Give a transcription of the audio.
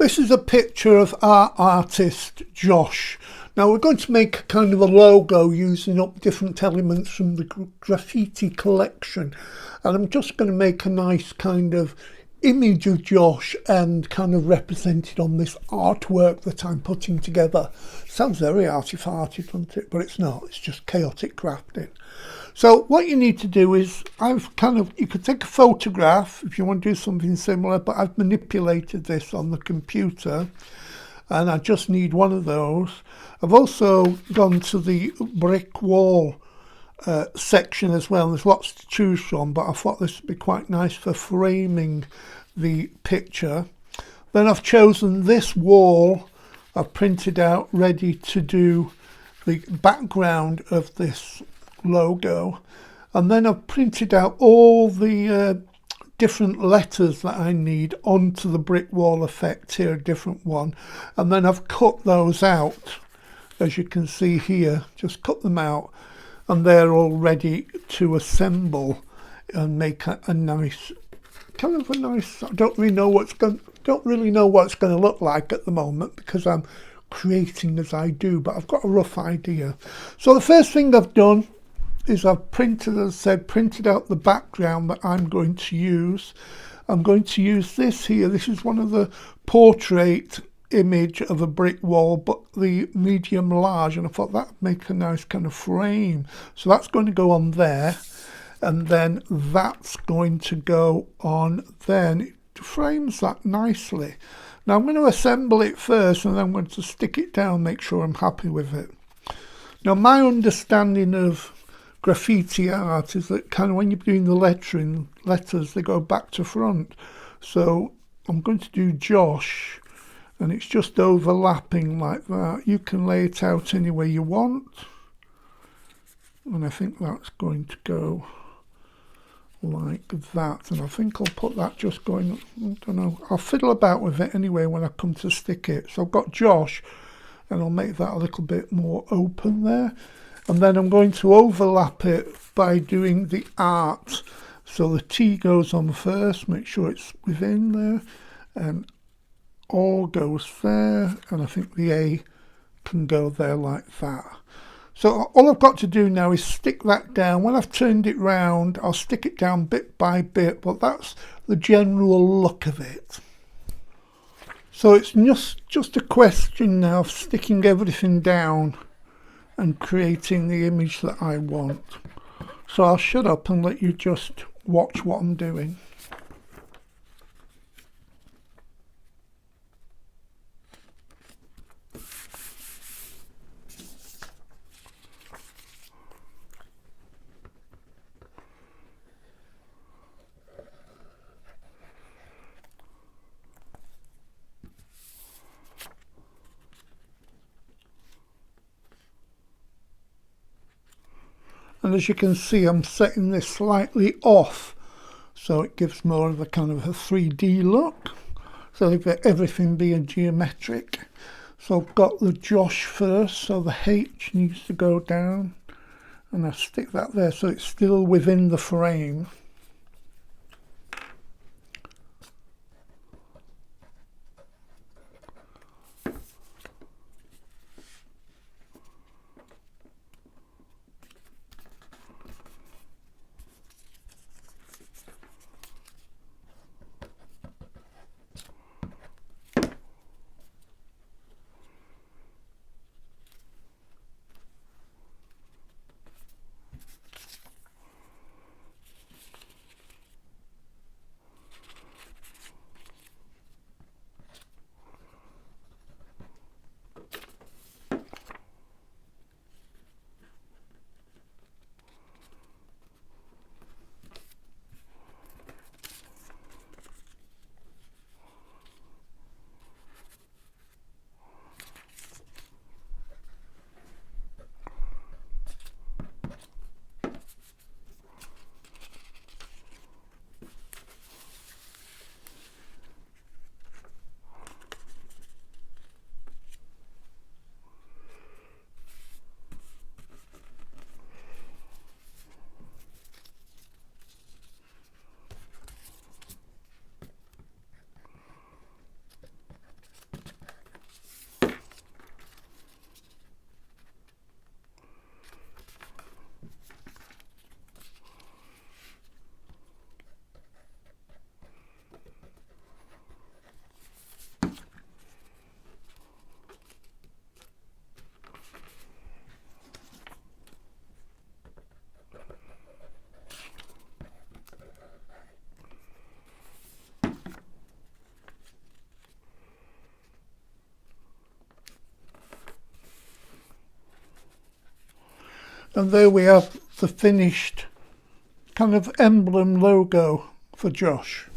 This is a picture of our artist Josh. Now we're going to make kind of a logo using up different elements from the graffiti collection, and I'm just going to make a nice kind of image of Josh and kind of represent it on this artwork that I'm putting together. Sounds very arty-farty, doesn't it? But it's not, it's just chaotic crafting. So what you need to do is, you could take a photograph if you want to do something similar, but I've manipulated this on the computer and I just need one of those. I've also gone to the brick wall section as well. There's lots to choose from, but I thought this would be quite nice for framing the picture. Then I've chosen this wall. I've printed out ready to do the background of this logo, and then I've printed out all the different letters that I need onto the brick wall effect here, a different one, and then I've cut those out, as you can see here, just cut them out, and they're all ready to assemble and make a nice kind of a nice, I don't really know what it's going to look like at the moment because I'm creating as I do, but I've got a rough idea. So the first thing I've done is I've printed out the background that I'm going to use. I'm going to use this here. This is one of the portrait image of a brick wall, but the medium large, and I thought that would make a nice kind of frame. So that's going to go on there, and then that's going to go on then. It frames that nicely. Now I'm going to assemble it first, and then I'm going to stick it down, make sure I'm happy with it. Now my understanding of graffiti art is that kind of when you're doing the letters, they go back to front. So I'm going to do Josh, and it's just overlapping like that. You can lay it out any way you want, and I think that's going to go like that, and I think I'll put that just going, I don't know, I'll fiddle about with it anyway when I come to stick it. So I've got Josh, and I'll make that a little bit more open there. And then I'm going to overlap it by doing the art. So the T goes on first, make sure it's within there, and all goes there, and I think the A can go there like that. So all I've got to do now is stick that down. When I've turned it round, I'll stick it down bit by bit, but that's the general look of it. So it's just a question now of sticking everything down and creating the image that I want. So I'll shut up and let you just watch what I'm doing. And as you can see, I'm setting this slightly off, so it gives more of a kind of a 3D look. So everything being geometric. So I've got the Josh first, so the H needs to go down, and I stick that there so it's still within the frame. And there we have the finished kind of emblem logo for Josh.